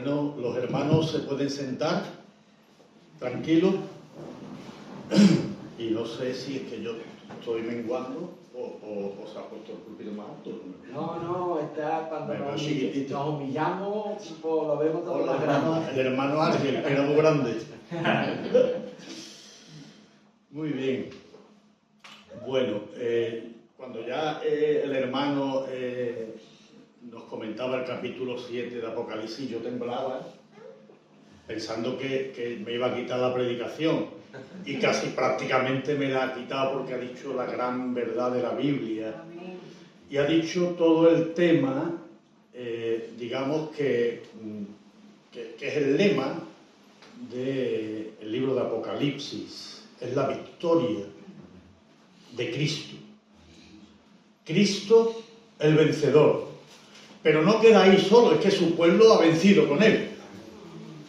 Bueno, los hermanos se pueden sentar tranquilos y no sé si es que yo estoy menguando o se ha puesto el púlpito más alto. No, está cuando nos humillamos, pues lo vemos todo Hola, más grande. el hermano Ángel, que era muy grande. Muy bien. Bueno, cuando ya el hermano nos comentaba el capítulo 7 de Apocalipsis, yo temblaba, pensando que me iba a quitar la predicación, y casi prácticamente me la ha quitado porque ha dicho la gran verdad de la Biblia. Y ha dicho todo el tema, digamos que es el lema del libro de Apocalipsis, es la victoria de Cristo. Cristo el vencedor. Pero no queda ahí solo, es que su pueblo ha vencido con él.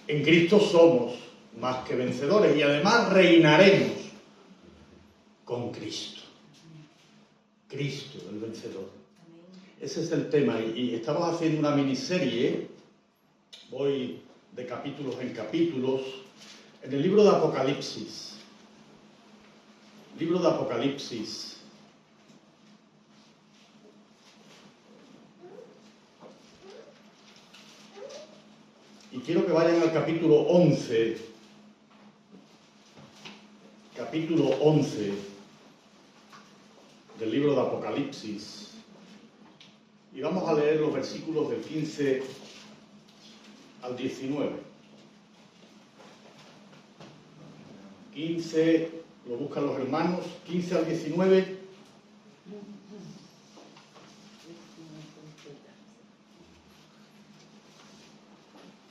En Cristo somos más que vencedores y además reinaremos con Cristo. Cristo el vencedor. Ese es el tema y estamos haciendo una miniserie, voy de capítulos en capítulos, en el libro de Apocalipsis. Libro de Apocalipsis. Y quiero que vayan al capítulo 11. Capítulo 11 del libro de Apocalipsis. Y vamos a leer los versículos del 15 al 19. 15, lo buscan los hermanos, 15 al 19.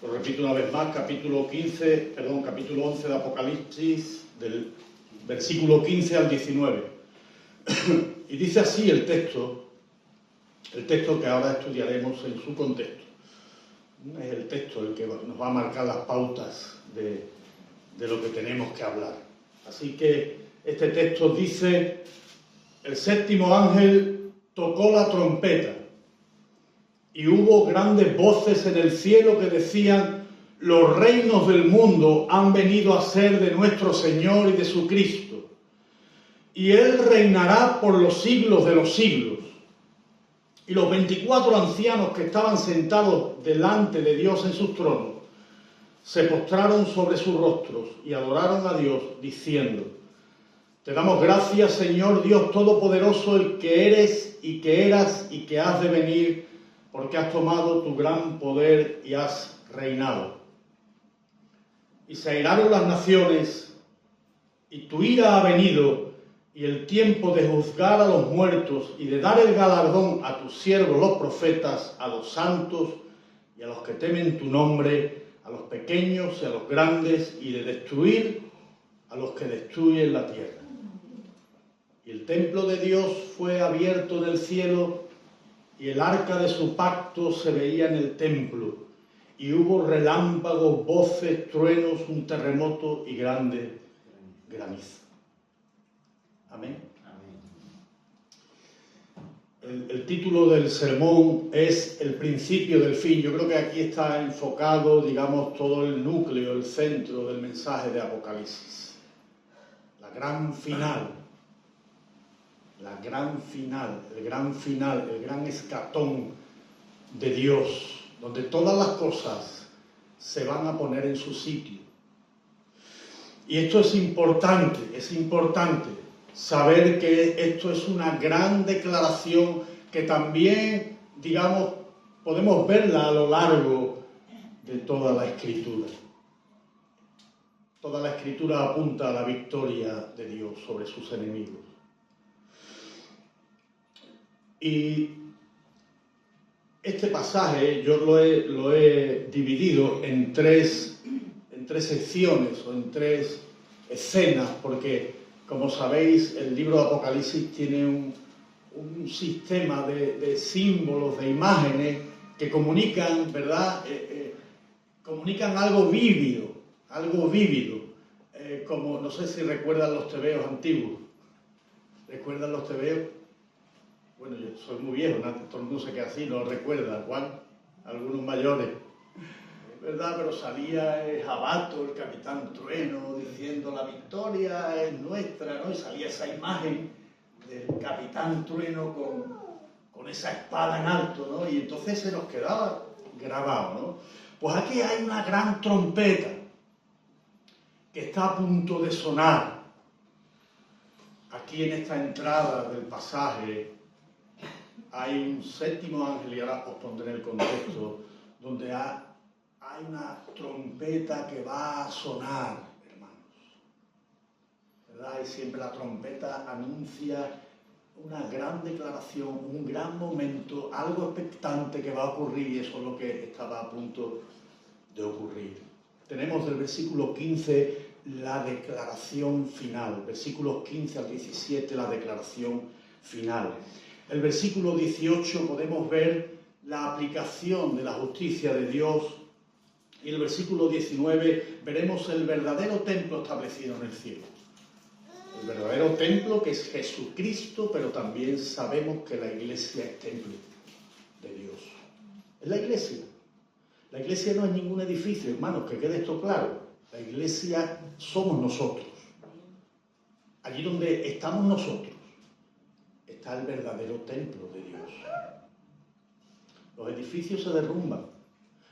Lo repito una vez más, capítulo 11 de Apocalipsis, del versículo 15 al 19. Y dice así el texto que ahora estudiaremos en su contexto. Es el texto el que nos va a marcar las pautas de lo que tenemos que hablar. Así que este texto dice: el séptimo ángel tocó la trompeta y hubo grandes voces en el cielo que decían: los reinos del mundo han venido a ser de nuestro Señor y de su Cristo, y Él reinará por los siglos de los siglos. Y los 24 ancianos que estaban sentados delante de Dios en sus tronos se postraron sobre sus rostros y adoraron a Dios, diciendo: te damos gracias, Señor Dios Todopoderoso, el que eres y que eras y que has de venir, porque has tomado tu gran poder y has reinado. Y se airaron las naciones, y tu ira ha venido, y el tiempo de juzgar a los muertos y de dar el galardón a tus siervos los profetas, a los santos y a los que temen tu nombre, a los pequeños y a los grandes, y de destruir a los que destruyen la tierra. Y el templo de Dios fue abierto del cielo, y el arca de su pacto se veía en el templo, y hubo relámpagos, voces, truenos, un terremoto y grande granizo. Amén. El título del sermón es El principio del fin. Yo creo que aquí está enfocado, digamos, todo el núcleo, el centro del mensaje de Apocalipsis. La gran final, el gran escatón de Dios, donde todas las cosas se van a poner en su sitio. Y esto es importante saber que esto es una gran declaración que también, digamos, podemos verla a lo largo de toda la Escritura. Toda la Escritura apunta a la victoria de Dios sobre sus enemigos. Y este pasaje yo lo he dividido en tres secciones o en tres escenas, porque, como sabéis, el libro de Apocalipsis tiene un sistema de símbolos, de imágenes que comunican, ¿verdad? Comunican algo vívido, como, no sé si recuerdan los tebeos antiguos. ¿Recuerdan los tebeos? Bueno, yo soy muy viejo, todo el mundo se queda así, no recuerda, Juan, algunos mayores. ¿verdad? Pero salía Jabato, el Capitán Trueno, diciendo la victoria es nuestra, ¿no? Y salía esa imagen del Capitán Trueno con esa espada en alto, ¿no? Y entonces se nos quedaba grabado, ¿no? Pues aquí hay una gran trompeta que está a punto de sonar. Aquí en esta entrada del pasaje hay un séptimo ángel, y ahora os pondré el contexto, donde hay una trompeta que va a sonar, hermanos, ¿verdad? Y siempre la trompeta anuncia una gran declaración, un gran momento, algo expectante que va a ocurrir, y eso es lo que estaba a punto de ocurrir. Tenemos del versículo 15 la declaración final, versículos 15 al 17 la declaración final. El versículo 18 podemos ver la aplicación de la justicia de Dios, y el versículo 19 veremos el verdadero templo establecido en el cielo. El verdadero templo que es Jesucristo, pero también sabemos que la iglesia es templo de Dios. Es la iglesia. La iglesia no es ningún edificio, hermanos, que quede esto claro. La iglesia somos nosotros. Allí donde estamos nosotros está el verdadero templo de Dios. Los edificios se derrumban.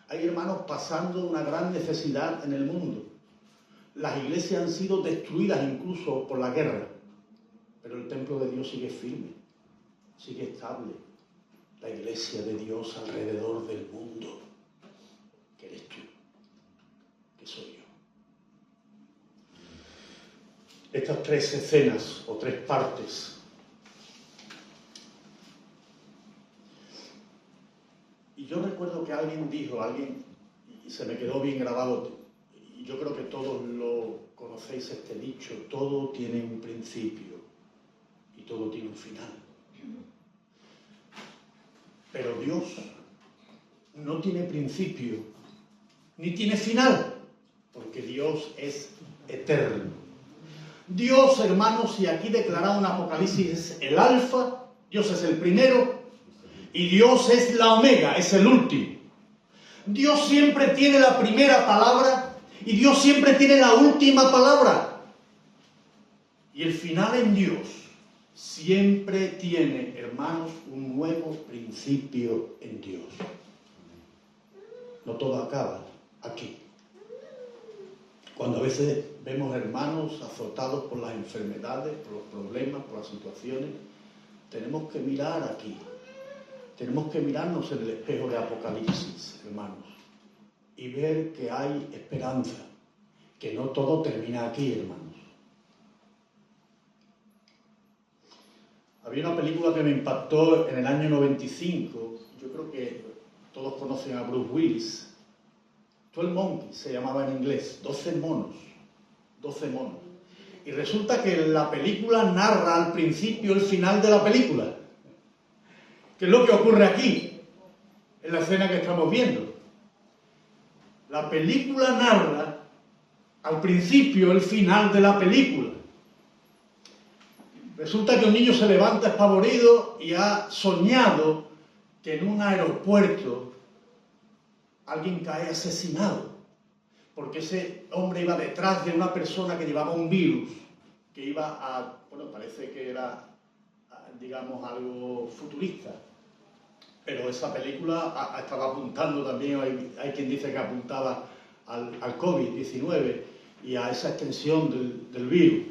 Hay hermanos pasando una gran necesidad en el mundo. Las iglesias han sido destruidas incluso por la guerra, pero el templo de Dios sigue firme, sigue estable. La iglesia de Dios alrededor del mundo, que eres tú, que soy yo. Estas tres escenas o tres partes, y yo recuerdo que alguien dijo, y se me quedó bien grabado, y yo creo que todos lo conocéis este dicho: todo tiene un principio y todo tiene un final. Pero Dios no tiene principio ni tiene final, porque Dios es eterno. Dios, hermanos, y aquí declarado en Apocalipsis, es el alfa, Dios es el primero, y Dios es la omega, es el último. Dios siempre tiene la primera palabra y Dios siempre tiene la última palabra. Y el final en Dios siempre tiene, hermanos, un nuevo principio en Dios. No todo acaba aquí. Cuando a veces vemos hermanos azotados por las enfermedades, por los problemas, por las situaciones, tenemos que mirar aquí. Tenemos que mirarnos en el espejo de Apocalipsis, hermanos, y ver que hay esperanza, que no todo termina aquí, hermanos. Había una película que me impactó en el año 95, yo creo que todos conocen a Bruce Willis. 12 Monkeys se llamaba en inglés, 12 monos. Y resulta que la película narra al principio el final de la película. ¿Qué es lo que ocurre aquí, en la escena que estamos viendo? La película narra al principio el final de la película. Resulta que un niño se levanta espavorido y ha soñado que en un aeropuerto alguien cae asesinado, porque ese hombre iba detrás de una persona que llevaba un virus, que iba a, bueno, parece que era, digamos, algo futurista. Pero esa película estaba apuntando también, hay quien dice que apuntaba al COVID-19 y a esa extensión del virus.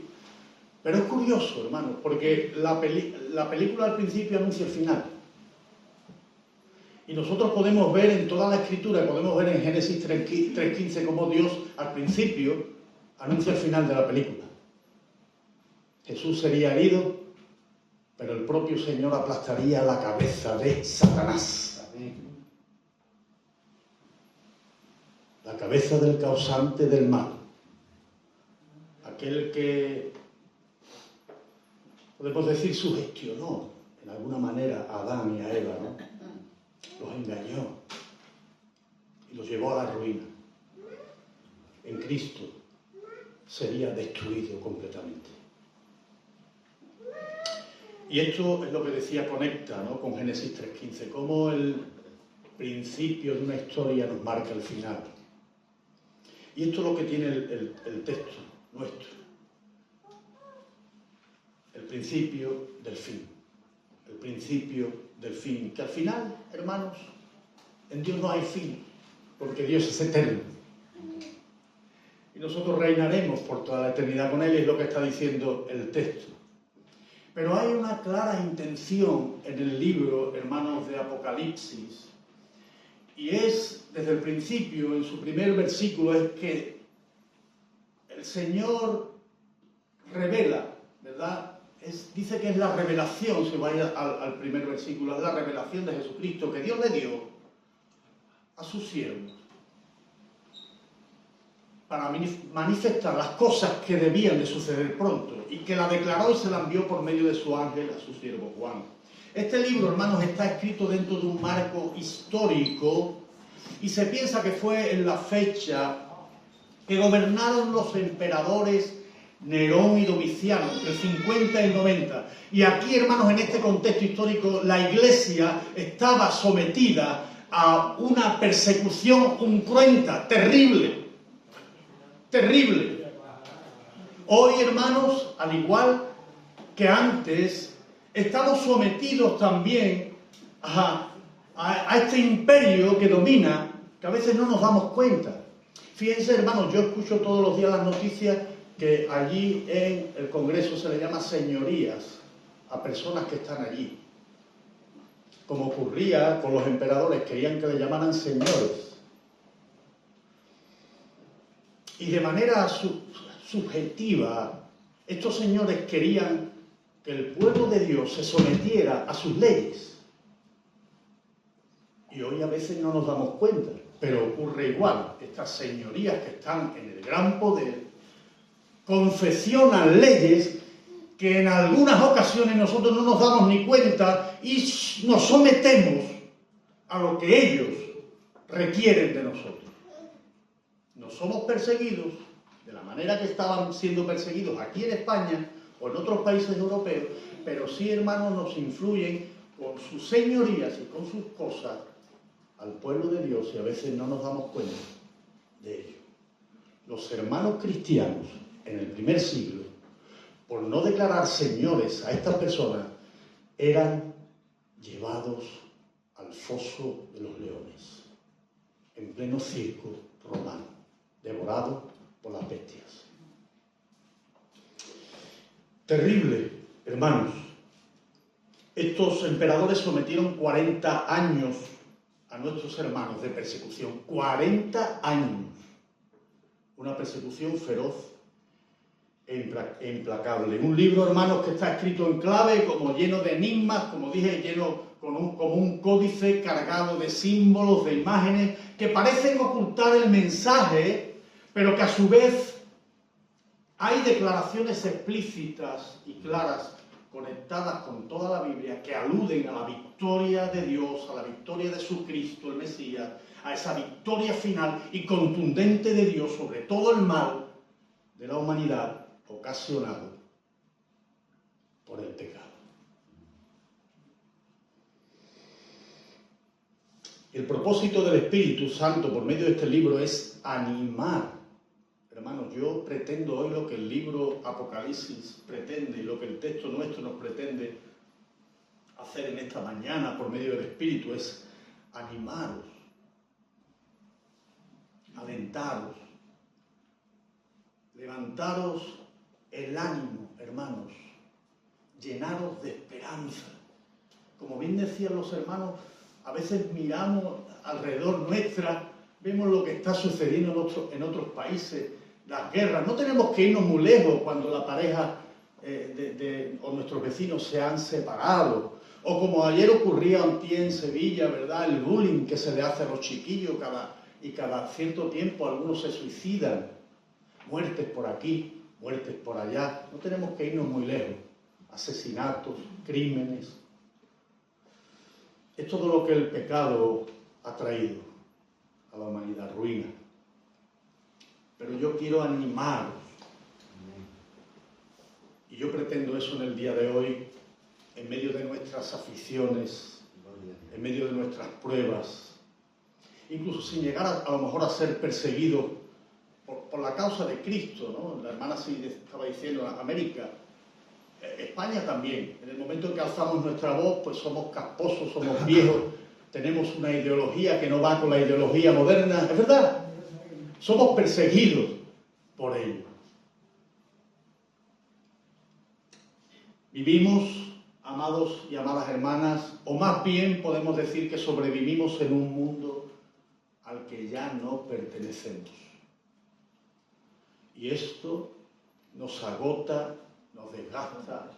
Pero es curioso, hermanos, porque la película al principio anuncia el final. Y nosotros podemos ver en toda la Escritura, podemos ver en Génesis 3:15 cómo Dios al principio anuncia el final de la película. Jesús sería herido, pero el propio Señor aplastaría la cabeza de Satanás. La cabeza del causante del mal. Aquel que, podemos decir, sugestionó en alguna manera a Adán y a Eva, ¿no? Los engañó y los llevó a la ruina. En Cristo sería destruido completamente. Y esto es lo que decía, conecta, ¿no?, con Génesis 3:15, cómo el principio de una historia nos marca el final. Y esto es lo que tiene el texto nuestro. El principio del fin. El principio del fin. Que al final, hermanos, en Dios no hay fin, porque Dios es eterno. Y nosotros reinaremos por toda la eternidad con Él, y es lo que está diciendo el texto. Pero hay una clara intención en el libro, hermanos, de Apocalipsis, y es, desde el principio, en su primer versículo, es que el Señor revela, ¿verdad? Dice que es la revelación, si vais al primer versículo, es la revelación de Jesucristo que Dios le dio a sus siervos para manifestar las cosas que debían de suceder pronto, y que la declaró y se la envió por medio de su ángel a su siervo Juan. Este libro, hermanos, está escrito dentro de un marco histórico, y se piensa que fue en la fecha que gobernaron los emperadores Nerón y Domiciano, entre el 50 y el 90. Y aquí, hermanos, en este contexto histórico, la Iglesia estaba sometida a una persecución cruenta, terrible. Terrible. Hoy, hermanos, al igual que antes, estamos sometidos también a este imperio que domina, que a veces no nos damos cuenta. Fíjense, hermanos, yo escucho todos los días las noticias que allí en el Congreso se le llama señorías a personas que están allí. Como ocurría con los emperadores, querían que le llamaran señores. Y de manera subjetiva, estos señores querían que el pueblo de Dios se sometiera a sus leyes. Y hoy a veces no nos damos cuenta, pero ocurre igual. Estas señorías que están en el gran poder confeccionan leyes que en algunas ocasiones nosotros no nos damos ni cuenta y nos sometemos a lo que ellos requieren de nosotros. No somos perseguidos de la manera que estaban siendo perseguidos aquí en España o en otros países europeos, pero sí, hermanos, nos influyen con sus señorías y con sus cosas al pueblo de Dios, y a veces no nos damos cuenta de ello. Los hermanos cristianos en el primer siglo, por no declarar señores a estas personas, eran llevados al foso de los leones, en pleno circo romano, devorados por las bestias. Terrible, hermanos. Estos emperadores sometieron 40 años a nuestros hermanos de persecución. 40 años. Una persecución feroz e implacable. Un libro, hermanos, que está escrito en clave, como lleno de enigmas, como dije, lleno como un códice cargado de símbolos, de imágenes, que parecen ocultar el mensaje, pero que a su vez hay declaraciones explícitas y claras conectadas con toda la Biblia que aluden a la victoria de Dios, a la victoria de su Cristo, el Mesías, a esa victoria final y contundente de Dios sobre todo el mal de la humanidad ocasionado por el pecado. El propósito del Espíritu Santo por medio de este libro es animar. Hermanos, yo pretendo hoy lo que el libro Apocalipsis pretende y lo que el texto nuestro nos pretende hacer en esta mañana por medio del Espíritu es animaros, alentaros, levantaros el ánimo, hermanos, llenaros de esperanza. Como bien decían los hermanos, a veces miramos alrededor nuestra, vemos lo que está sucediendo en otros países, las guerras. No tenemos que irnos muy lejos cuando la pareja o nuestros vecinos se han separado. O como ayer ocurría aquí en Sevilla, ¿verdad? El bullying que se le hace a los chiquillos cada cierto tiempo algunos se suicidan. Muertes por aquí, muertes por allá. No tenemos que irnos muy lejos. Asesinatos, crímenes. Es todo lo que el pecado ha traído a la humanidad, ruina. Pero yo quiero animaros. Y yo pretendo eso en el día de hoy, en medio de nuestras aficiones, en medio de nuestras pruebas, incluso sin llegar a lo mejor a ser perseguido por la causa de Cristo, ¿no? La hermana sí estaba diciendo, América, España también. En el momento en que alzamos nuestra voz, pues somos casposos, somos viejos, tenemos una ideología que no va con la ideología moderna. Es verdad, somos perseguidos por ello. Vivimos, amados y amadas hermanas, o más bien podemos decir que sobrevivimos en un mundo al que ya no pertenecemos. Y esto nos agota, nos desgasta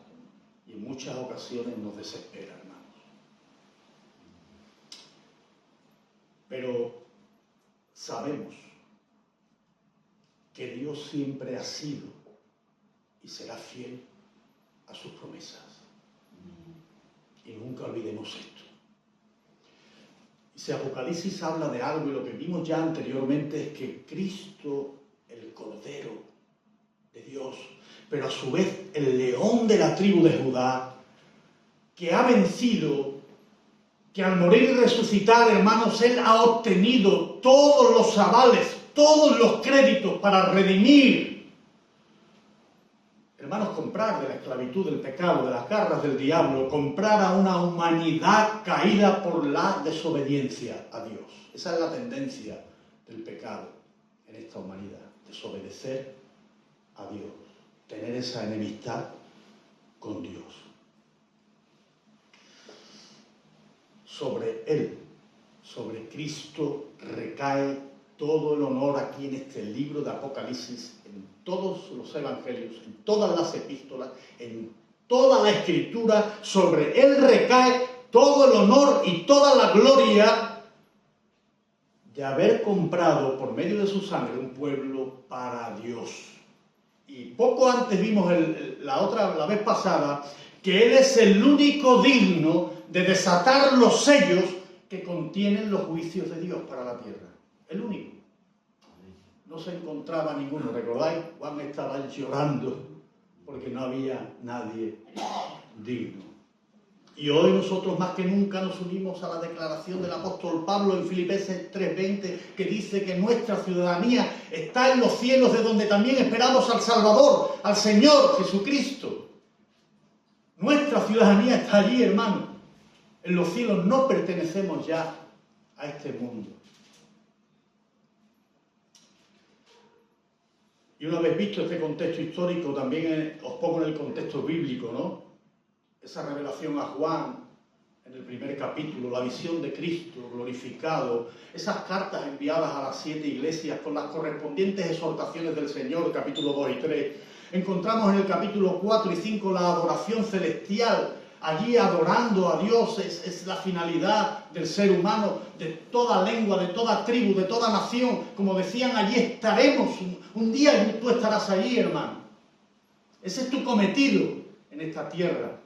y en muchas ocasiones nos desespera, hermanos. Pero sabemos que Dios siempre ha sido y será fiel a sus promesas. Y nunca olvidemos esto. Y si Apocalipsis habla de algo, y lo que vimos ya anteriormente es que Cristo, el Cordero de Dios, pero a su vez el león de la tribu de Judá, que ha vencido, que al morir y resucitar, hermanos, Él ha obtenido todos los avales, todos los créditos para redimir. Hermanos, comprar de la esclavitud, del pecado, de las garras del diablo, comprar a una humanidad caída por la desobediencia a Dios. Esa es la tendencia del pecado en esta humanidad, desobedecer a Dios, tener esa enemistad con Dios. Sobre Él, sobre Cristo, recae todo el honor aquí en este libro de Apocalipsis, en todos los evangelios, en todas las epístolas, en toda la escritura. Sobre Él recae todo el honor y toda la gloria de haber comprado por medio de su sangre un pueblo para Dios. Y poco antes vimos la vez pasada, que Él es el único digno de desatar los sellos que contienen los juicios de Dios para la tierra. El único. No se encontraba ninguno, ¿recordáis? Juan estaba llorando porque no había nadie digno. Y hoy nosotros más que nunca nos unimos a la declaración del apóstol Pablo en Filipenses 3:20, que dice que nuestra ciudadanía está en los cielos, de donde también esperamos al Salvador, al Señor Jesucristo. Nuestra ciudadanía está allí, hermano. En los cielos no pertenecemos ya a este mundo. Y una vez visto este contexto histórico, también os pongo en el contexto bíblico, ¿no? Esa revelación a Juan en el primer capítulo, la visión de Cristo glorificado, esas cartas enviadas a las 7 iglesias con las correspondientes exhortaciones del Señor, capítulo 2 y 3. Encontramos en el capítulo 4 y 5 la adoración celestial, allí adorando a Dios. Es la finalidad del ser humano, de toda lengua, de toda tribu, de toda nación. Como decían, allí estaremos, un día tú estarás allí, hermano. Ese es tu cometido en esta tierra.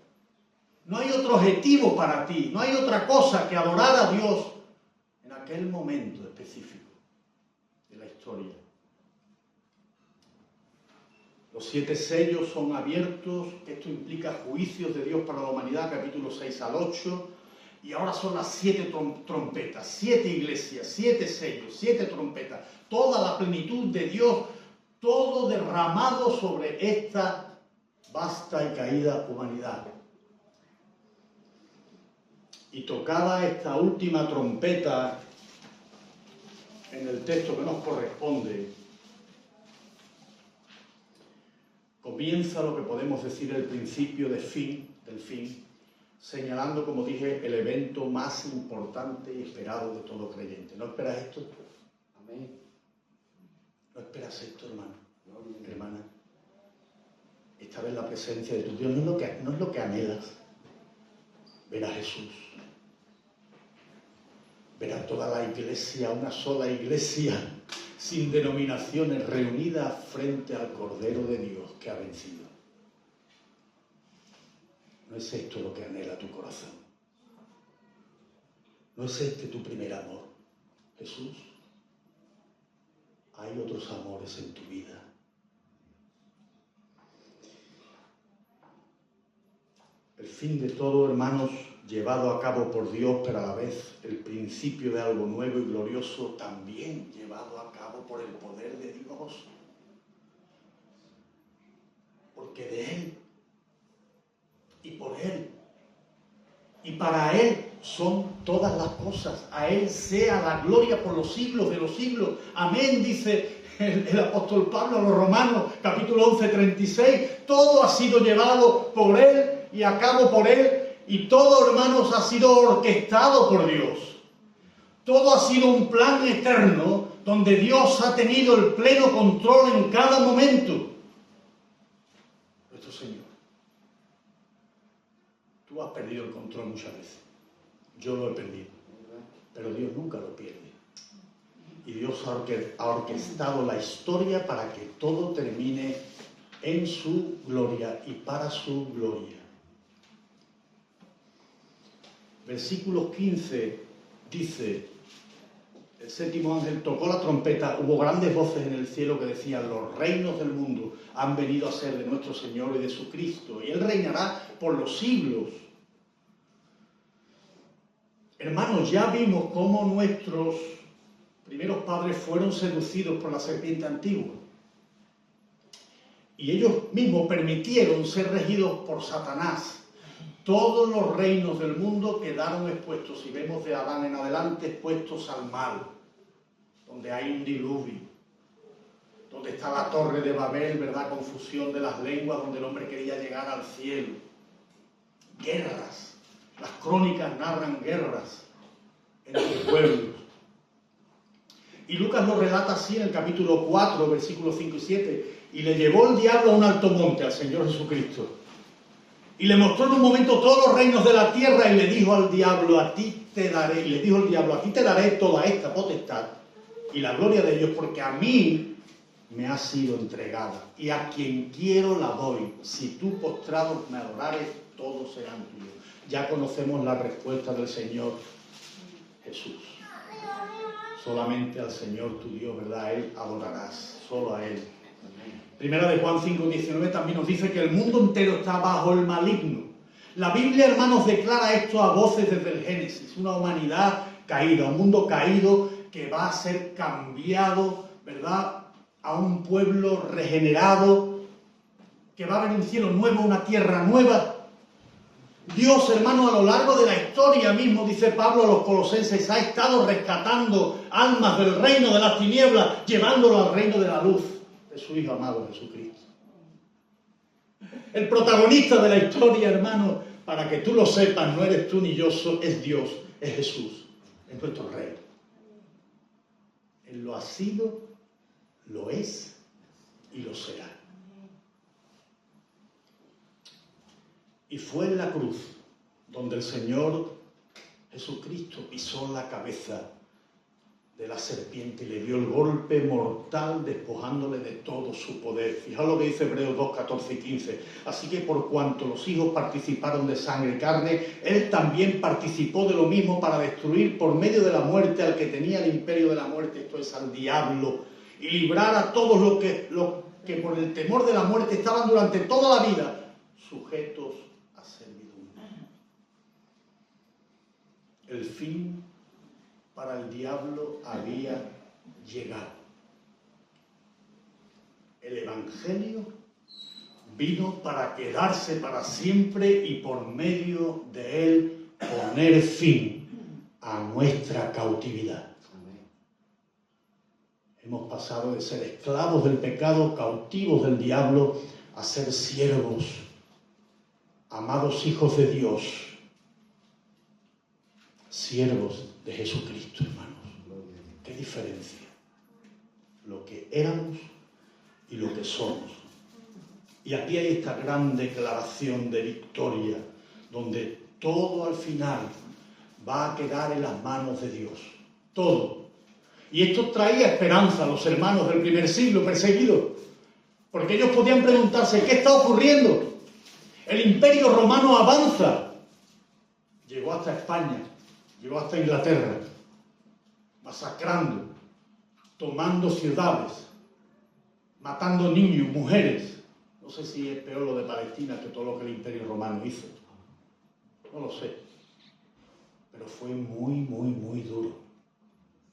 No hay otro objetivo para ti, no hay otra cosa que adorar a Dios en aquel momento específico de la historia. Los 7 sellos son abiertos, esto implica juicios de Dios para la humanidad, capítulo 6 al 8, y ahora son las 7 trompetas, 7 iglesias, 7 sellos, 7 trompetas, toda la plenitud de Dios, todo derramado sobre esta vasta y caída humanidad. Y tocada esta última trompeta en el texto que nos corresponde, comienza lo que podemos decir el principio del fin, señalando, como dije, el evento más importante y esperado de todo creyente. ¿No esperas esto? Amén. ¿No esperas esto, hermano? Hermana, estar en la presencia de tu Dios no es lo que anhelas. Ver a Jesús, ver a toda la iglesia, una sola iglesia, sin denominaciones, reunida frente al Cordero de Dios que ha vencido. ¿No es esto lo que anhela tu corazón? ¿No es este tu primer amor, Jesús? Hay otros amores en tu vida. El fin de todo, hermanos, llevado a cabo por Dios, pero a la vez el principio de algo nuevo y glorioso, también llevado a cabo por el poder de Dios. Porque de Él, y por Él, y para Él son todas las cosas. A Él sea la gloria por los siglos de los siglos. Amén, dice el apóstol Pablo a los Romanos, capítulo 11, 36. Todo ha sido llevado por Él y a cabo por Él. Y todo, hermanos, ha sido orquestado por Dios. Todo ha sido un plan eterno donde Dios ha tenido el pleno control en cada momento. Nuestro Señor. Tú has perdido el control muchas veces. Yo lo he perdido. Pero Dios nunca lo pierde. Y Dios ha orquestado la historia para que todo termine en su gloria y para su gloria. Versículo 15 dice: el séptimo ángel tocó la trompeta, hubo grandes voces en el cielo que decían: los reinos del mundo han venido a ser de nuestro Señor y de su Cristo, y Él reinará por los siglos. Hermanos, ya vimos cómo nuestros primeros padres fueron seducidos por la serpiente antigua. Y ellos mismos permitieron ser regidos por Satanás. Todos los reinos del mundo quedaron expuestos, y vemos de Adán en adelante, expuestos al mal, donde hay un diluvio, donde está la torre de Babel, ¿verdad? Confusión de las lenguas, donde el hombre quería llegar al cielo. Guerras. Las crónicas narran guerras entre pueblos. Y Lucas lo relata así en el capítulo 4, versículos 5 y 7. Y le llevó el diablo a un alto monte, al Señor Jesucristo. Y le mostró en un momento todos los reinos de la tierra y le dijo al diablo: a ti te daré. Y le dijo el diablo: a ti te daré toda esta potestad y la gloria de ellos, porque a mí me ha sido entregada. Y a quien quiero la doy. Si tú postrado me adorares, todos serán tuyos. Ya conocemos la respuesta del Señor Jesús. Solamente al Señor tu Dios, ¿verdad? A Él adorarás, solo a Él. Primera de Juan 5:19 también nos dice que el mundo entero está bajo el maligno. La Biblia, hermanos, declara esto a voces desde el Génesis. Una humanidad caída, un mundo caído que va a ser cambiado, ¿verdad? A un pueblo regenerado, que va a haber un cielo nuevo, una tierra nueva. Dios, hermano, a lo largo de la historia mismo, dice Pablo a los Colosenses, ha estado rescatando almas del reino de las tinieblas, llevándolo al reino de la luz de su Hijo amado Jesucristo. El protagonista de la historia, hermano, para que tú lo sepas, no eres tú ni yo, es Dios, es Jesús, es nuestro Rey. Él lo ha sido, lo es y lo será. Y fue en la cruz donde el Señor Jesucristo pisó la cabeza de la serpiente y le dio el golpe mortal, despojándole de todo su poder. Fijaos lo que dice Hebreos 2, 14 y 15. Así que por cuanto los hijos participaron de sangre y carne, Él también participó de lo mismo para destruir por medio de la muerte al que tenía el imperio de la muerte, esto es, al diablo, y librar a todos los que por el temor de la muerte estaban durante toda la vida sujetos a servidumbre. El fin para el diablo había llegado. El Evangelio vino para quedarse para siempre y por medio de él poner fin a nuestra cautividad. Hemos pasado de ser esclavos del pecado, cautivos del diablo, a ser siervos, amados hijos de Dios, siervos de Jesucristo, hermanos. ¿Qué diferencia? Lo que éramos y lo que somos. Y aquí hay esta gran declaración de victoria, donde todo al final va a quedar en las manos de Dios. Todo. Y esto traía esperanza a los hermanos del primer siglo perseguidos, porque ellos podían preguntarse: ¿qué está ocurriendo? El imperio romano avanza. Llegó hasta España, llegó hasta Inglaterra, masacrando, tomando ciudades, matando niños, mujeres. No sé si es peor lo de Palestina que todo lo que el imperio romano hizo. No lo sé. pero fue muy, muy, muy duro.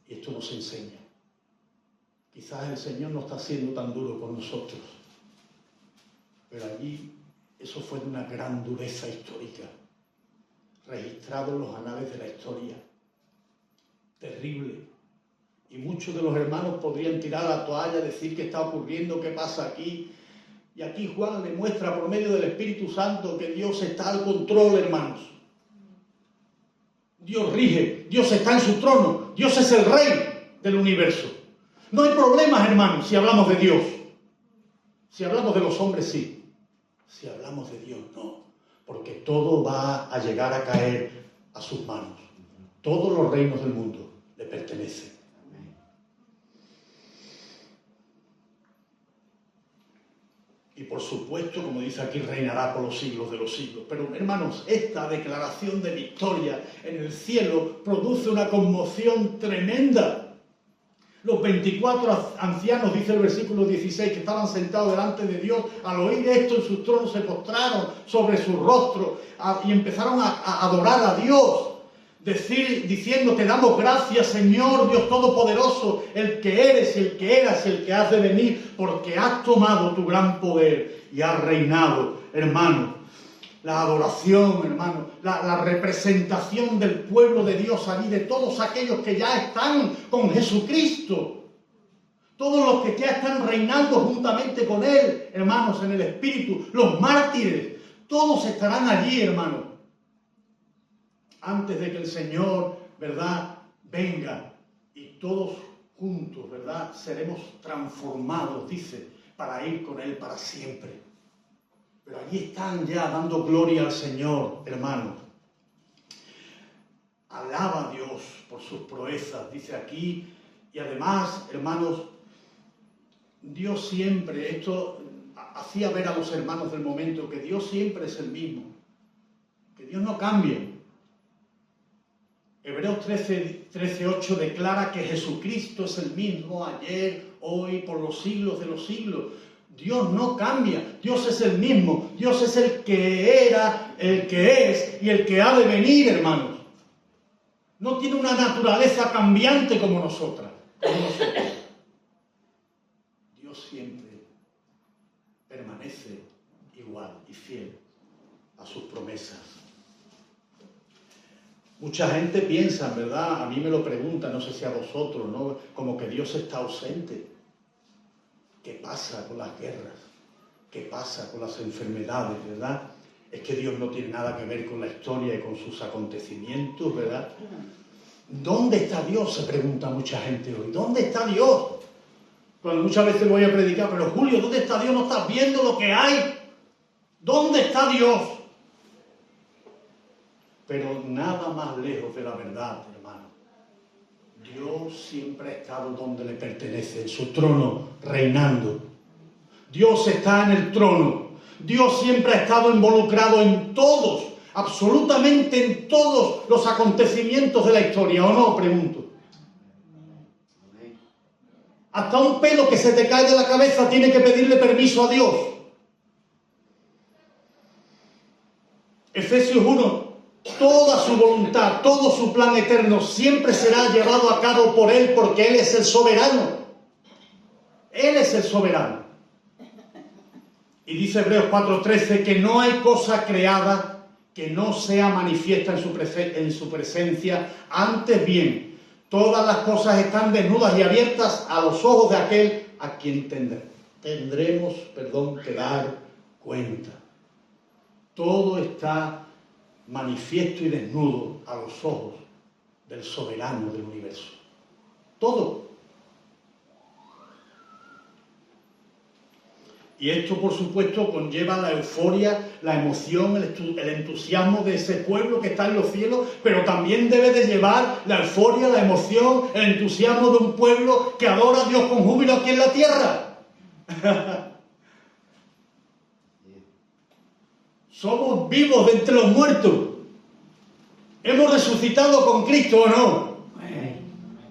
Y esto nos enseña. Quizás el Señor no está siendo tan duro con nosotros, pero allí eso fue de una gran dureza histórica, registrado en los anales de la historia. Terrible. Y muchos de los hermanos podrían tirar la toalla, decir qué está ocurriendo, qué pasa aquí. Y aquí Juan le muestra por medio del Espíritu Santo que Dios está al control, hermanos. Dios rige, Dios está en su trono, Dios es el rey del universo. No hay problemas, hermanos, si hablamos de Dios. Si hablamos de los hombres, sí. Si hablamos de Dios, no. Porque todo va a llegar a caer a sus manos. Todos los reinos del mundo le pertenecen. Y por supuesto, como dice aquí, reinará por los siglos de los siglos. Pero, hermanos, esta declaración de victoria en el cielo produce una conmoción tremenda. Los 24 ancianos, dice el versículo 16, que estaban sentados delante de Dios, al oír esto en sus tronos se postraron sobre su rostro y empezaron a adorar a Dios, diciendo: te damos gracias, Señor Dios Todopoderoso, el que eres, el que eras, el que has de venir, porque has tomado tu gran poder y has reinado, hermano. La adoración, hermano, la representación del pueblo de Dios allí, de todos aquellos que ya están con Jesucristo, todos los que ya están reinando juntamente con Él, hermanos, en el Espíritu, los mártires, todos estarán allí, hermanos, antes de que el Señor, ¿verdad?, venga, y todos juntos, ¿verdad?, seremos transformados, dice, para ir con Él para siempre. Pero allí están ya dando gloria al Señor, hermano. Alaba a Dios por sus proezas, dice aquí. Y además, hermanos, Dios siempre, esto hacía ver a los hermanos del momento que Dios siempre es el mismo, que Dios no cambia. Hebreos 13:8 declara que Jesucristo es el mismo ayer, hoy, por los siglos de los siglos. Dios no cambia, Dios es el mismo, Dios es el que era, el que es y el que ha de venir, hermanos. No tiene una naturaleza cambiante como nosotros. Dios siempre permanece igual y fiel a sus promesas. Mucha gente piensa, ¿verdad? A mí me lo pregunta, no sé si a vosotros, ¿no? Como que Dios está ausente. ¿Qué pasa con las guerras? ¿Qué pasa con las enfermedades, verdad? Es que Dios no tiene nada que ver con la historia y con sus acontecimientos, ¿verdad? ¿Dónde está Dios?, se pregunta mucha gente hoy. ¿Dónde está Dios? Cuando muchas veces voy a predicar, pero Julio, ¿dónde está Dios? ¿No estás viendo lo que hay? ¿Dónde está Dios? Pero nada más lejos de la verdad, hermano. Dios siempre ha estado donde le pertenece, en su trono, reinando. Dios está en el trono. Dios siempre ha estado involucrado en todos, absolutamente en todos los acontecimientos de la historia, ¿o no? Pregunto. Hasta un pelo que se te cae de la cabeza tiene que pedirle permiso a Dios. Efesios 1. Toda su voluntad, todo su plan eterno siempre será llevado a cabo por Él, porque Él es el soberano. Él es el soberano. Y dice Hebreos 4:13 que no hay cosa creada que no sea manifiesta en su presencia. Antes bien, todas las cosas están desnudas y abiertas a los ojos de aquel a quien tendremos que dar cuenta. Todo está manifiesto y desnudo a los ojos del soberano del universo. Todo. Y esto, por supuesto, conlleva la euforia, la emoción, el entusiasmo de ese pueblo que está en los cielos, pero también debe de llevar la euforia, la emoción, el entusiasmo de un pueblo que adora a Dios con júbilo aquí en la tierra. Somos vivos de entre los muertos. Hemos resucitado con Cristo, ¿o no?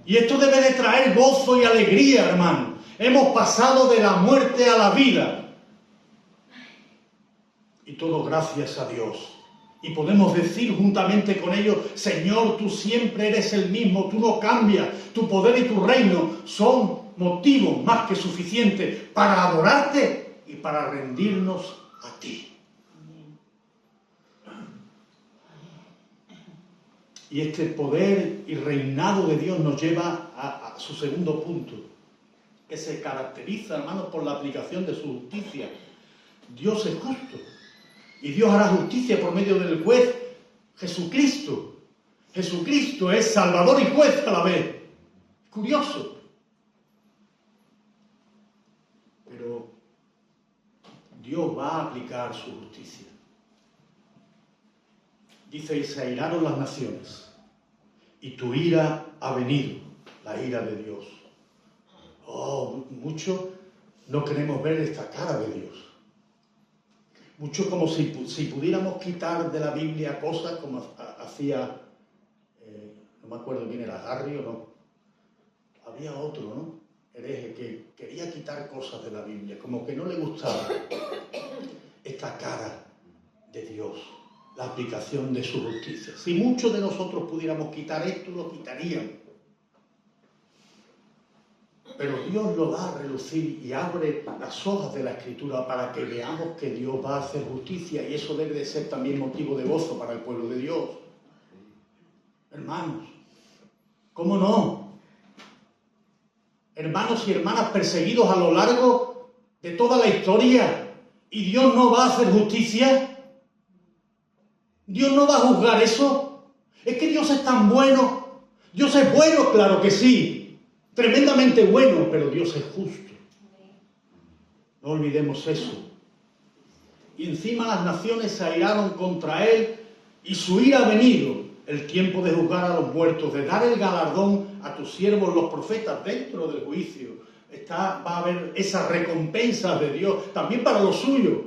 Y esto debe de traer gozo y alegría, hermano. Hemos pasado de la muerte a la vida. Y todo gracias a Dios. Y podemos decir juntamente con ellos: Señor, tú siempre eres el mismo, tú no cambias, tu poder y tu reino son motivos más que suficientes para adorarte y para rendirnos a ti. Y este poder y reinado de Dios nos lleva a su segundo punto, que se caracteriza, hermanos, por la aplicación de su justicia. Dios es justo y Dios hará justicia por medio del juez Jesucristo. Jesucristo es Salvador y juez a la vez. Curioso. Pero Dios va a aplicar su justicia. Dice: y se airaron las naciones, y tu ira ha venido, la ira de Dios. Oh, muchos no queremos ver esta cara de Dios. Muchos como si pudiéramos quitar de la Biblia cosas como hacía, no me acuerdo quién era, Harry o no. Había otro, ¿no? Hereje, que quería quitar cosas de la Biblia, como que no le gustaba esta cara de Dios, la aplicación de su justicia. Si muchos de nosotros pudiéramos quitar esto, lo quitaríamos. Pero Dios lo da a relucir y abre las hojas de la Escritura para que veamos que Dios va a hacer justicia, y eso debe de ser también motivo de gozo para el pueblo de Dios. Hermanos, ¿cómo no? Hermanos y hermanas perseguidos a lo largo de toda la historia, ¿y Dios no va a hacer justicia? ¿Dios no va a juzgar eso? ¿Es que Dios es tan bueno? Dios es bueno, claro que sí, tremendamente bueno, pero Dios es justo. No olvidemos eso. Y encima las naciones se airaron contra él, y su ira ha venido, el tiempo de juzgar a los muertos, de dar el galardón a tus siervos los profetas dentro del juicio. Va a haber esas recompensas de Dios también para los suyos.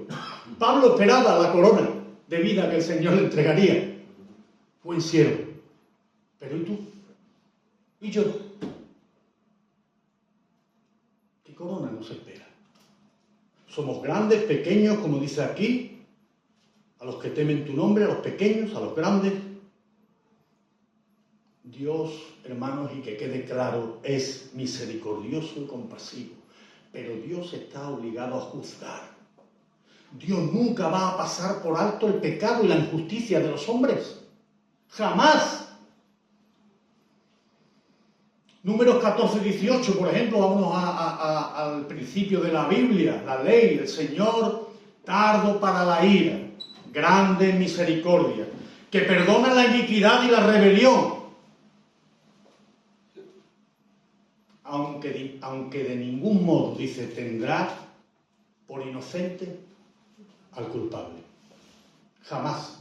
Pablo esperaba la corona de vida que el Señor le entregaría. Buen siervo. Pero ¿y tú? ¿Y yo? ¿Qué corona nos espera? Somos grandes, pequeños, como dice aquí, a los que temen tu nombre, a los pequeños, a los grandes. Dios, hermanos, y que quede claro, es misericordioso y compasivo, pero Dios está obligado a juzgar. Dios nunca va a pasar por alto el pecado y la injusticia de los hombres. ¡Jamás! Números 14, 18, por ejemplo, vámonos al principio de la Biblia, la ley, el Señor tardo para la ira, grande en misericordia, que perdona la iniquidad y la rebelión, aunque de ningún modo, dice, tendrá por inocente al culpable. Jamás.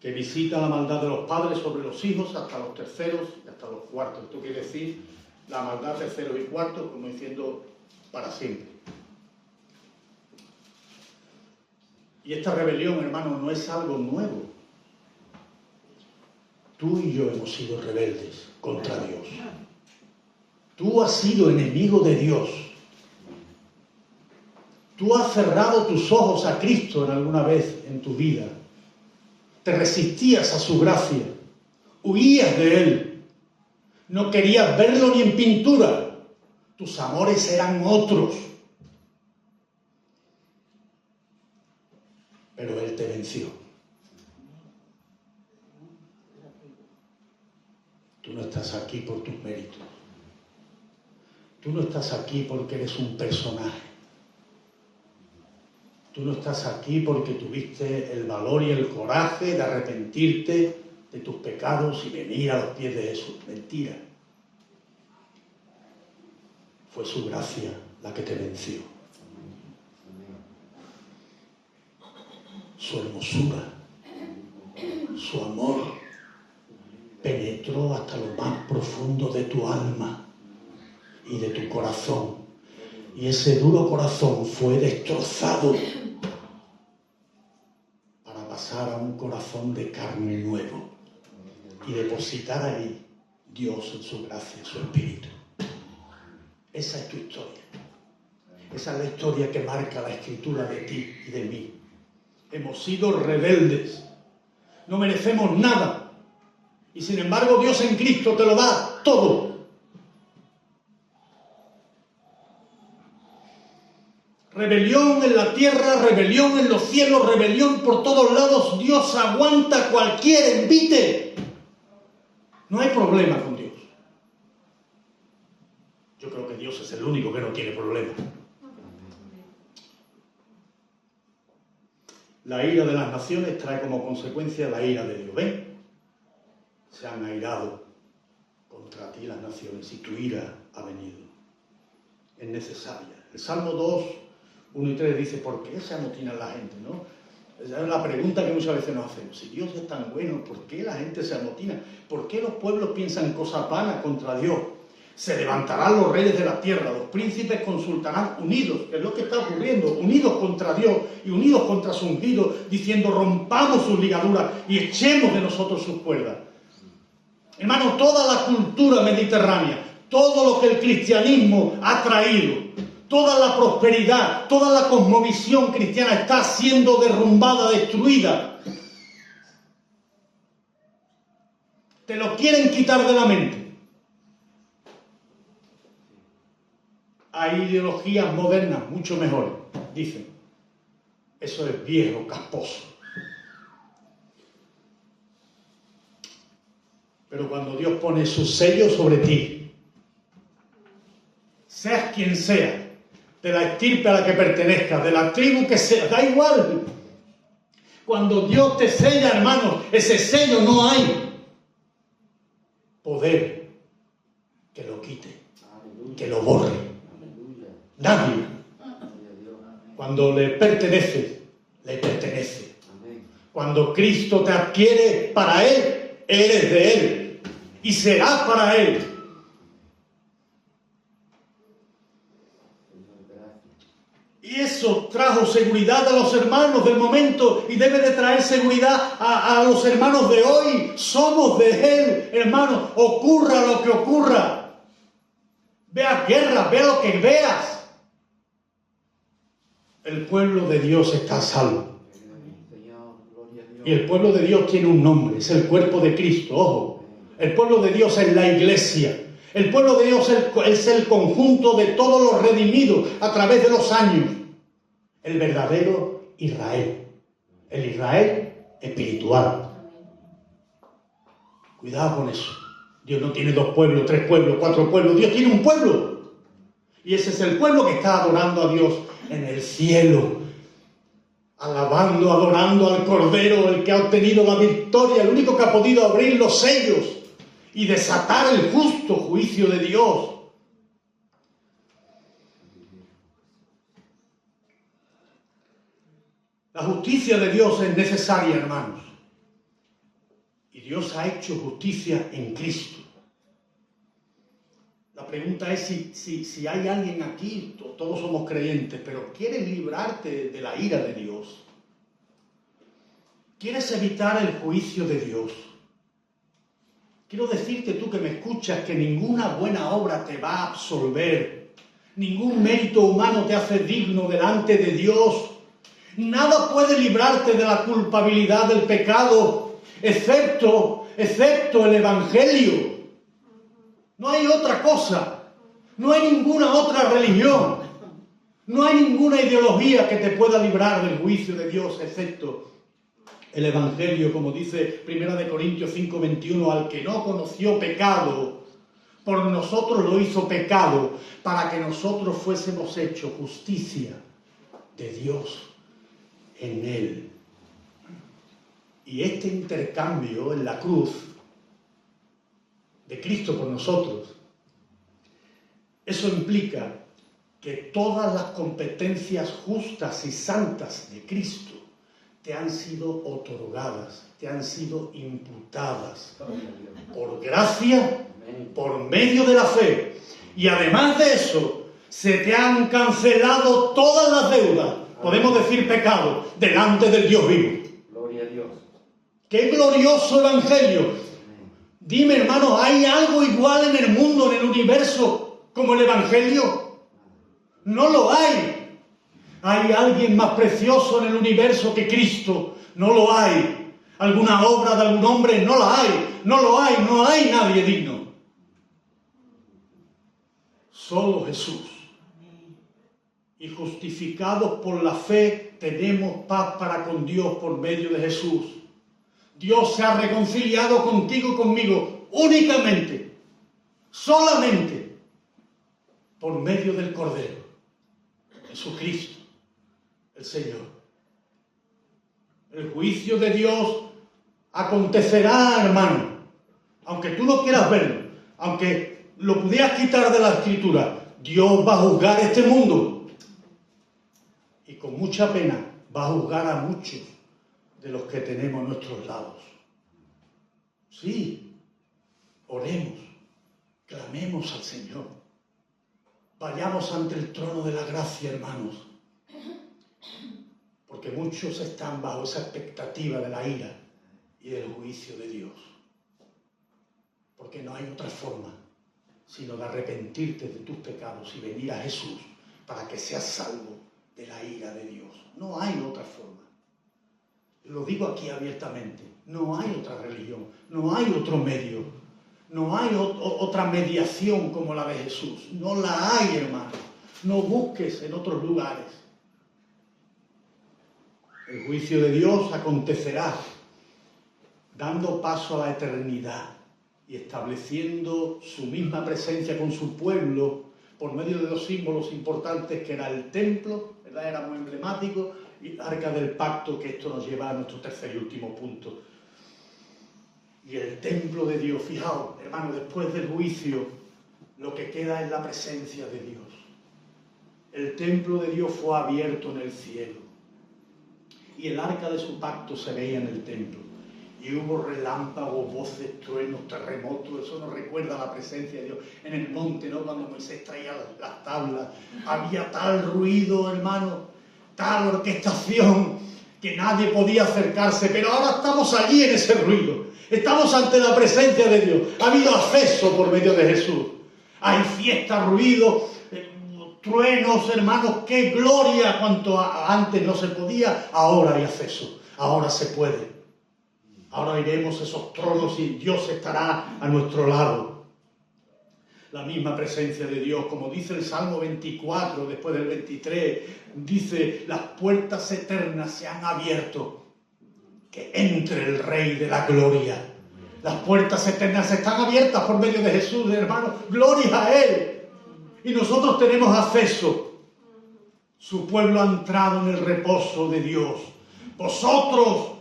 Que visita la maldad de los padres sobre los hijos hasta los terceros y hasta los cuartos. Esto quiere decir la maldad terceros y cuartos, como diciendo para siempre. Y esta rebelión, hermano, no es algo nuevo. Tú y yo hemos sido rebeldes contra Dios. Tú has sido enemigo de Dios. Tú has cerrado tus ojos a Cristo en alguna vez en tu vida. Te resistías a su gracia. Huías de Él. No querías verlo ni en pintura. Tus amores eran otros. Pero Él te venció. Tú no estás aquí por tus méritos. Tú no estás aquí porque eres un personaje. Tú no estás aquí porque tuviste el valor y el coraje de arrepentirte de tus pecados y venir a los pies de Jesús. Mentira. Fue su gracia la que te venció. Su hermosura, su amor penetró hasta lo más profundo de tu alma y de tu corazón. Y ese duro corazón fue destrozado para pasar a un corazón de carne nuevo y depositar ahí Dios en su gracia, en su espíritu. Esa es tu historia. Esa es la historia que marca la escritura de ti y de mí. Hemos sido rebeldes. No merecemos nada. Y sin embargo, Dios en Cristo te lo da todo. Rebelión en la tierra, rebelión en los cielos, rebelión por todos lados. Dios aguanta cualquier envite. No hay problema con Dios. Yo creo que Dios es el único que no tiene problema. La ira de las naciones trae como consecuencia la ira de Dios. ¿Ven? Se han airado contra ti las naciones y tu ira ha venido. Es necesaria. El Salmo 2, 1 y 3 dice, ¿por qué se amotina la gente? ¿No? Esa es la pregunta que muchas veces nos hacemos. Si Dios es tan bueno, ¿por qué la gente se amotina? ¿Por qué los pueblos piensan cosas vanas contra Dios? Se levantarán los reyes de la tierra, los príncipes consultarán unidos, que es lo que está ocurriendo, unidos contra Dios y unidos contra su ungido, diciendo rompamos sus ligaduras y echemos de nosotros sus cuerdas. Hermano, toda la cultura mediterránea, todo lo que el cristianismo ha traído, toda la prosperidad, toda la cosmovisión cristiana está siendo derrumbada, destruida. Te lo quieren quitar de la mente. Hay ideologías modernas mucho mejores, dicen. Eso es viejo, casposo. Pero cuando Dios pone su sello sobre ti, seas quien sea, de la estirpe a la que pertenezcas, de la tribu que sea, da igual. Cuando Dios te sella, hermanos, ese sello no hay poder que lo quite, que lo borre. Nadie. Cuando le pertenece, le pertenece. Cuando Cristo te adquiere para Él, eres de Él y serás para Él. Y eso trajo seguridad a los hermanos del momento y debe de traer seguridad a los hermanos de hoy. Somos de Él, hermanos, ocurra lo que ocurra. Veas guerra, vea lo que veas. El pueblo de Dios está a salvo. Y el pueblo de Dios tiene un nombre, es el cuerpo de Cristo, ojo. El pueblo de Dios es la iglesia. El pueblo de Dios es el conjunto de todos los redimidos a través de los años. El verdadero Israel. El Israel espiritual. Cuidado con eso. Dios no tiene 2 pueblos, 3 pueblos, 4 pueblos. Dios tiene un pueblo. Y ese es el pueblo que está adorando a Dios en el cielo. Alabando, adorando al Cordero, el que ha obtenido la victoria, el único que ha podido abrir los sellos y desatar el justo juicio de Dios. La justicia de Dios es necesaria, hermanos. Y Dios ha hecho justicia en Cristo. La pregunta es si hay alguien aquí, todos somos creyentes, pero ¿quieres librarte de la ira de Dios? ¿Quieres evitar el juicio de Dios? Quiero decirte tú que me escuchas que ninguna buena obra te va a absolver. Ningún mérito humano te hace digno delante de Dios. Nada puede librarte de la culpabilidad del pecado, excepto el Evangelio. No hay otra cosa, no hay ninguna otra religión, no hay ninguna ideología que te pueda librar del juicio de Dios, excepto el Evangelio, como dice 1 Corintios 5:21, al que no conoció pecado, por nosotros lo hizo pecado, para que nosotros fuésemos hechos justicia de Dios en él. Y este intercambio en la cruz de Cristo por nosotros, eso implica que todas las competencias justas y santas de Cristo te han sido otorgadas, te han sido imputadas por gracia, por medio de la fe. Y además de eso, se te han cancelado todas las deudas, podemos decir pecado, delante del Dios vivo. Gloria a Dios. ¡Qué glorioso evangelio! Dime, hermano, ¿hay algo igual en el mundo, en el universo, como el evangelio? No lo hay. ¿Hay alguien más precioso en el universo que Cristo? No lo hay. ¿Alguna obra de algún hombre? No la hay. No lo hay. No hay nadie digno. Solo Jesús. Y justificados por la fe tenemos paz para con Dios por medio de Jesús. Dios se ha reconciliado contigo y conmigo únicamente, solamente, por medio del Cordero, Jesucristo, el Señor. El juicio de Dios acontecerá, hermano, aunque tú no quieras verlo, aunque lo pudieras quitar de la Escritura, Dios va a juzgar este mundo. Y con mucha pena va a juzgar a muchos de los que tenemos a nuestros lados. Sí, oremos, clamemos al Señor. Vayamos ante el trono de la gracia, hermanos. Porque muchos están bajo esa expectativa de la ira y del juicio de Dios. Porque no hay otra forma sino de arrepentirte de tus pecados y venir a Jesús para que seas salvo de la ira de Dios. No hay otra forma. Lo digo aquí abiertamente. No hay otra religión. No hay otro medio. No hay otra mediación como la de Jesús. No la hay, hermano. No busques en otros lugares. El juicio de Dios acontecerá dando paso a la eternidad y estableciendo su misma presencia con su pueblo por medio de dos símbolos importantes que era el templo, ¿verdad? Era muy emblemático, y el arca del pacto, que esto nos lleva a nuestro tercer y último punto. Y el templo de Dios, fijaos, hermano, después del juicio, lo que queda es la presencia de Dios. El templo de Dios fue abierto en el cielo. Y el arca de su pacto se veía en el templo. Y hubo relámpagos, voces, truenos, terremotos. Eso nos recuerda a la presencia de Dios en el monte, ¿no? Cuando Moisés traía las tablas. Había tal ruido, hermano, tal orquestación, que nadie podía acercarse. Pero ahora estamos allí en ese ruido. Estamos ante la presencia de Dios. Ha habido acceso por medio de Jesús. Hay fiesta, ruido, truenos, hermanos. ¡Qué gloria! Cuanto antes no se podía, ahora hay acceso. Ahora se puede. Ahora iremos a esos tronos y Dios estará a nuestro lado. La misma presencia de Dios, como dice el Salmo 24, después del 23, dice, las puertas eternas se han abierto. Que entre el Rey de la Gloria. Las puertas eternas están abiertas por medio de Jesús, hermano. Gloria a Él. Y nosotros tenemos acceso. Su pueblo ha entrado en el reposo de Dios. Vosotros,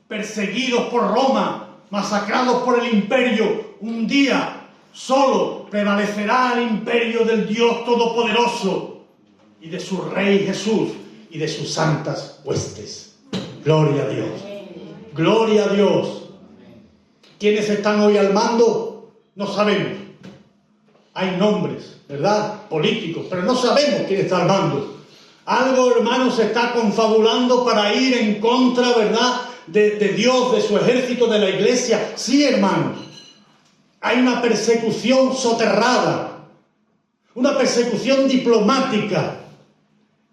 perseguidos por Roma, masacrados por el imperio, un día solo prevalecerá el imperio del Dios Todopoderoso y de su Rey Jesús y de sus santas huestes. Gloria a Dios. Gloria a Dios. ¿Quiénes están hoy al mando? No sabemos. Hay nombres, ¿verdad? Políticos, pero no sabemos quién está al mando. Algo, hermanos, se está confabulando para ir en contra, ¿verdad?, de Dios, de su ejército, de la iglesia. Sí, hermanos. Hay una persecución soterrada. Una persecución diplomática.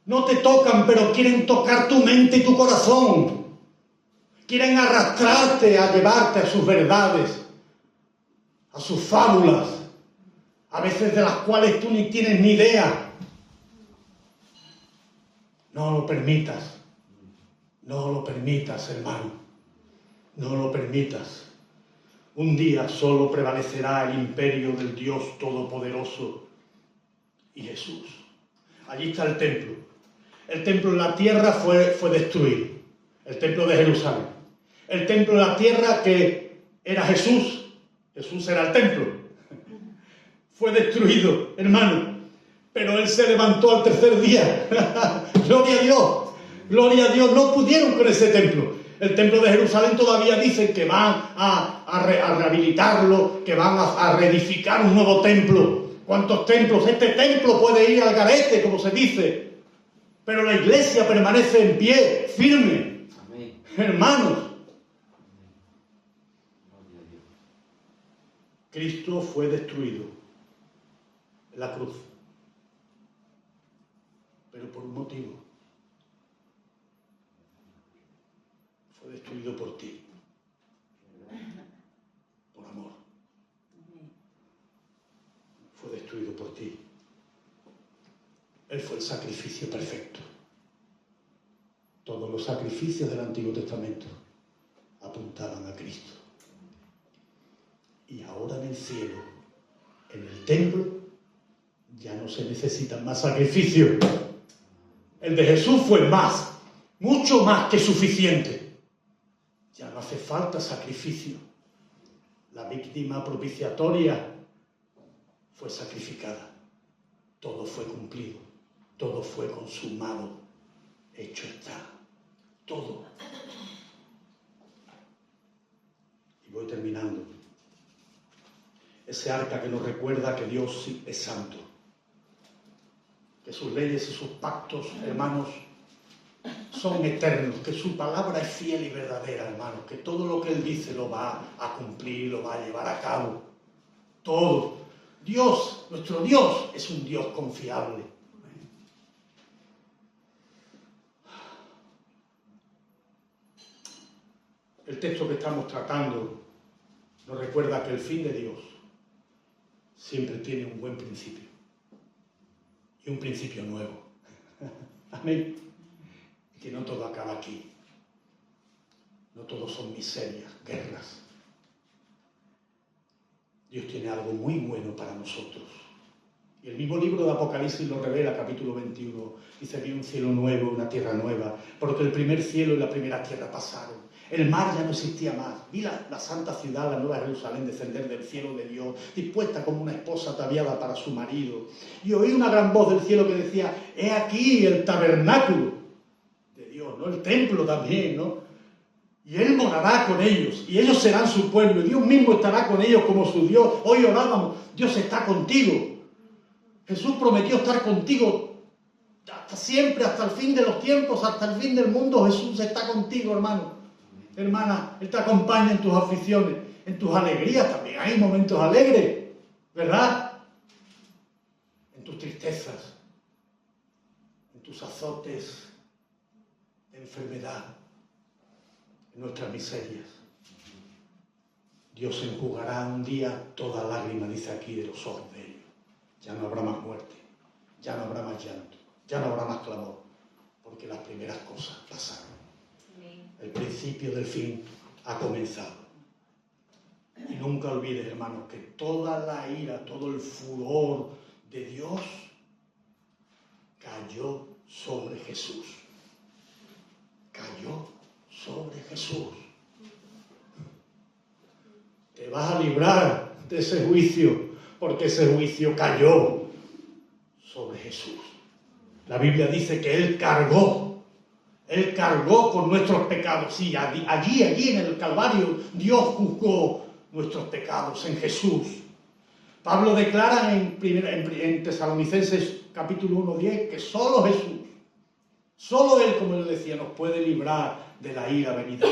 No te tocan, pero quieren tocar tu mente y tu corazón. Quieren arrastrarte a llevarte a sus verdades, a sus fábulas, a veces de las cuales tú ni tienes ni idea. No lo permitas. No lo permitas, hermano. No lo permitas. Un día solo prevalecerá el imperio del Dios Todopoderoso y Jesús. Allí está el templo. El templo en la tierra fue destruido. El templo de Jerusalén. El templo en la tierra que era Jesús. Jesús era el templo. Fue destruido, hermano. Pero Él se levantó al tercer día. Gloria a Dios. Gloria a Dios. No pudieron con ese templo. El templo de Jerusalén todavía dicen que van a rehabilitarlo, que van a reedificar un nuevo templo. ¿Cuántos templos? Este templo puede ir al garete, como se dice. Pero la iglesia permanece en pie, firme. Amén. Hermanos. Cristo fue destruido en la cruz. Pero por un motivo. destruido por ti. Por amor. Fue destruido por ti. Él fue el sacrificio perfecto. Todos los sacrificios del Antiguo Testamento apuntaban a Cristo. Y ahora en el cielo, en el templo, ya no se necesitan más sacrificios. El de Jesús fue más, mucho más que suficiente. Ya no hace falta sacrificio. La víctima propiciatoria fue sacrificada. Todo fue cumplido. Todo fue consumado. Hecho está. Todo. Y voy terminando. Ese arca que nos recuerda que Dios es santo. Que sus leyes y sus pactos, hermanos, son eternos, que su palabra es fiel y verdadera, hermanos, que todo lo que Él dice lo va a cumplir, lo va a llevar a cabo. Todo. Dios, nuestro Dios, es un Dios confiable. El texto que estamos tratando nos recuerda que el fin de Dios siempre tiene un buen principio. Y un principio nuevo. Amén. Y que no todo acaba aquí. No todo son miserias, guerras. Dios tiene algo muy bueno para nosotros. Y el mismo libro de Apocalipsis lo revela, capítulo 21. Dice: vi un cielo nuevo, una tierra nueva, porque el primer cielo y la primera tierra pasaron. El mar ya no existía más. Vi la santa ciudad, la nueva Jerusalén, descender del cielo de Dios, dispuesta como una esposa ataviada para su marido. Y oí una gran voz del cielo que decía: he aquí el tabernáculo de Dios, ¿no? El templo también, ¿no? Y Él morará con ellos, y ellos serán su pueblo, y Dios mismo estará con ellos como su Dios. Hoy orábamos: Dios está contigo. Jesús prometió estar contigo hasta siempre, hasta el fin de los tiempos, hasta el fin del mundo. Jesús está contigo, hermano, hermana. Él te acompaña en tus aflicciones, en tus alegrías. También hay momentos alegres, ¿verdad? En tus tristezas, en tus azotes de enfermedad, en nuestras miserias. Dios enjugará un día toda lágrima, dice aquí, de los ojos de ellos. Ya no habrá más muerte, ya no habrá más llanto, ya no habrá más clamor, porque las primeras cosas pasaron. El principio del fin ha comenzado. Y nunca olvides, hermanos, que toda la ira, todo el furor de Dios cayó sobre Jesús. Cayó sobre Jesús. Te vas a librar de ese juicio, porque ese juicio cayó sobre Jesús. La Biblia dice que Él cargó con nuestros pecados. Sí, allí en el Calvario, Dios juzgó nuestros pecados en Jesús. Pablo declara en Tesalonicenses capítulo 1:10 que solo Jesús, solo Él, como él decía, nos puede librar de la ira venidera,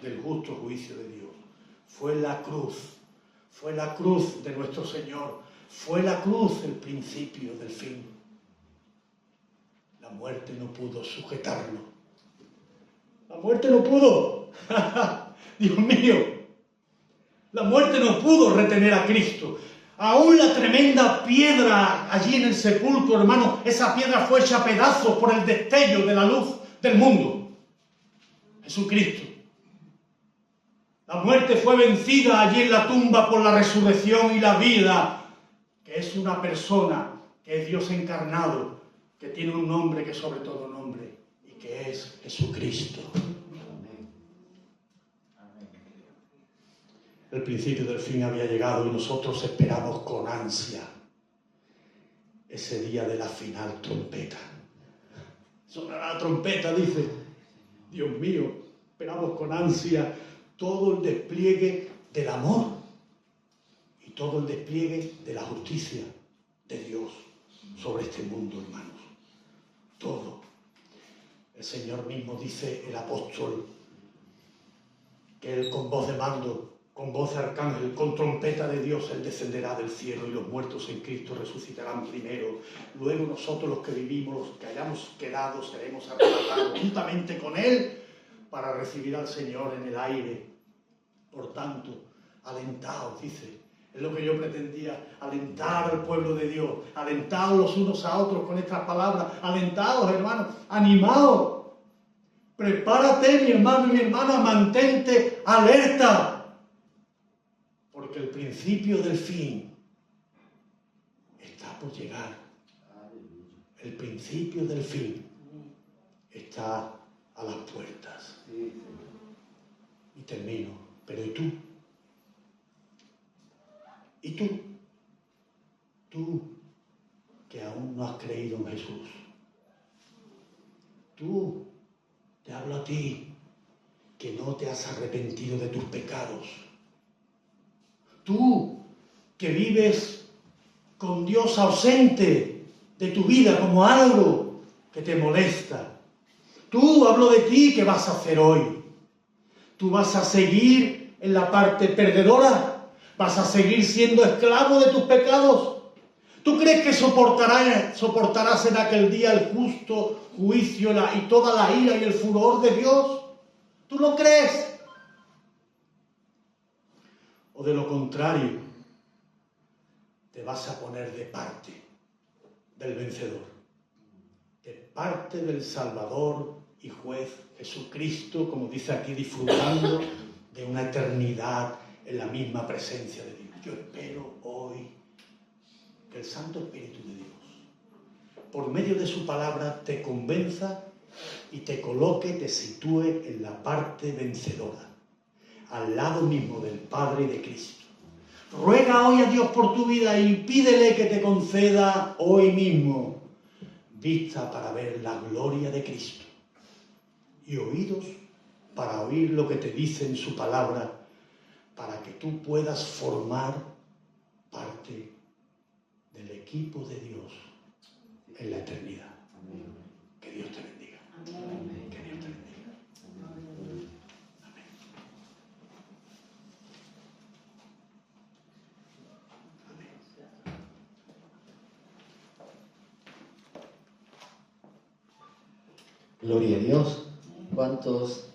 del justo juicio de Dios. Fue la cruz de nuestro Señor, fue la cruz el principio del fin. La muerte no pudo sujetarlo. La muerte no pudo. Dios mío, la muerte no pudo retener a Cristo. Aún la tremenda piedra allí en el sepulcro, hermano, esa piedra fue hecha a pedazos por el destello de la luz del mundo. Jesucristo. La muerte fue vencida allí en la tumba por la resurrección y la vida, que es una persona, que es Dios encarnado, que tiene un nombre que es sobre todo nombre, y que es Jesucristo. El principio del fin había llegado y nosotros esperamos con ansia ese día de la final trompeta. Sonará la trompeta, dice. Dios mío, esperamos con ansia todo el despliegue del amor y todo el despliegue de la justicia de Dios sobre este mundo, hermanos. Todo. El Señor mismo dice, el apóstol, que Él con voz de mando, con voz de arcángel, con trompeta de Dios, Él descenderá del cielo y los muertos en Cristo resucitarán primero. Luego nosotros los que vivimos, los que hayamos quedado, seremos arrebatados juntamente con Él para recibir al Señor en el aire. Por tanto, alentaos, dice. Es lo que yo pretendía, alentar al pueblo de Dios, alentaos los unos a otros con estas palabras, alentaos, hermanos, animaos. Prepárate, mi hermano y mi hermana, mantente alerta, porque el principio del fin está por llegar. El principio del fin está a las puertas. Y termino, pero ¿y tú? ¿Y tú? Tú que aún no has creído en Jesús. Tú, te hablo a ti, que no te has arrepentido de tus pecados. Tú, que vives con Dios ausente de tu vida como algo que te molesta. Tú, hablo de ti, ¿qué vas a hacer hoy? ¿Tú vas a seguir en la parte perdedora? ¿Vas a seguir siendo esclavo de tus pecados? ¿Tú crees que soportarás en aquel día el justo juicio y toda la ira y el furor de Dios? ¿Tú lo crees? ¿O de lo contrario, te vas a poner de parte del vencedor? De parte del Salvador y Juez Jesucristo, como dice aquí, disfrutando de una eternidad en la misma presencia de Dios. Yo espero hoy que el Santo Espíritu de Dios, por medio de su palabra, te convenza y te coloque, te sitúe en la parte vencedora, al lado mismo del Padre y de Cristo. Ruega hoy a Dios por tu vida y pídele que te conceda hoy mismo vista para ver la gloria de Cristo y oídos para oír lo que te dice en su palabra, para que tú puedas formar parte del equipo de Dios en la eternidad. Amén. Que Dios te bendiga. Amén. Que Dios te bendiga. Amén. Amén. Gloria a Dios. ¿Cuántos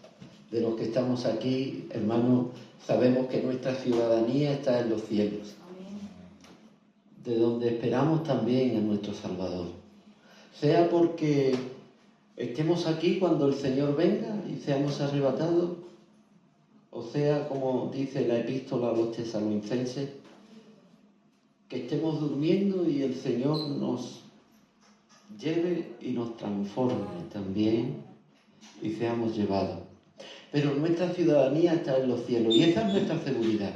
de los que estamos aquí, hermanos, sabemos que nuestra ciudadanía está en los cielos? De donde esperamos también a nuestro Salvador. Sea porque estemos aquí cuando el Señor venga y seamos arrebatados, o sea, como dice la epístola a los tesalonicenses, que estemos durmiendo y el Señor nos lleve y nos transforme también y seamos llevados. Pero nuestra ciudadanía está en los cielos y esa es nuestra seguridad.